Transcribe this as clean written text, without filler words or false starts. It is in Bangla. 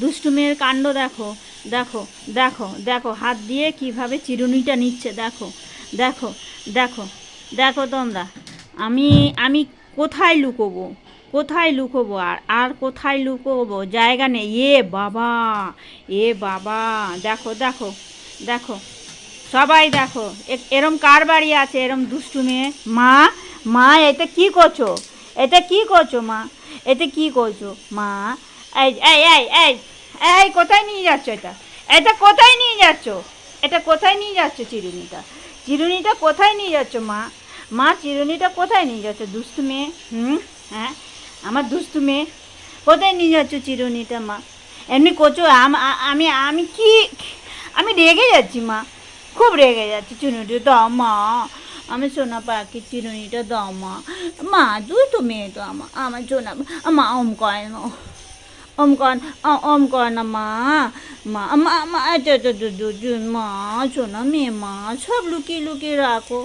দুষ্টু মেয়ের কাণ্ড দেখো, দেখো, দেখো, দেখো হাত দিয়ে কিভাবে চিরুনিটা নিচ্ছে, দেখো, দেখো, দেখো, দেখো তোমরা। আমি আমি কোথায় লুকোবো, কোথায় লুকোবো, আর আর কোথায় লুকোবো, জায়গা নেই। বাবা, এ বাবা, দেখো, দেখো, দেখো, সবাই দেখো। এরম কার বাড়ি আছে এরম দুষ্টু মেয়ে? মা, মা এটা কি করছো, এটা কি করছো মা, এটা কি করছো মা? এই এই এই এই এই কোথায় নিয়ে যাচ্ছ এটা, এটা কোথায় নিয়ে যাচ্ছ, এটা কোথায় নিয়ে যাচ্ছ চিরুনিটা, চিরুনিটা কোথায় নিয়ে যাচ্ছ মা? মা চিরুনিটা কোথায় নিয়ে যাচ্ছ দুষ্টু মেয়ে? হ্যাঁ, আমার দুষ্টু মেয়ে, কোথায় নিয়ে যাচ্ছ চিরুনিটা মা? এমনি করছো? আমি আমি কি, আমি রেগে যাচ্ছি মা, খুব রেগে যাচ্ছি। চিরুনিটা দাও মা, আমি সোনা পাখি চিরুনিটা দাও মা। মা তুই তো মেয়ে তো আমার, আমার সোনা মা, ওম করে না, ওম কর, ওম কর না মা, মা মা মা মা সোনা মেয়ে মা, সব লুকিয়ে লুকিয়ে রাখো।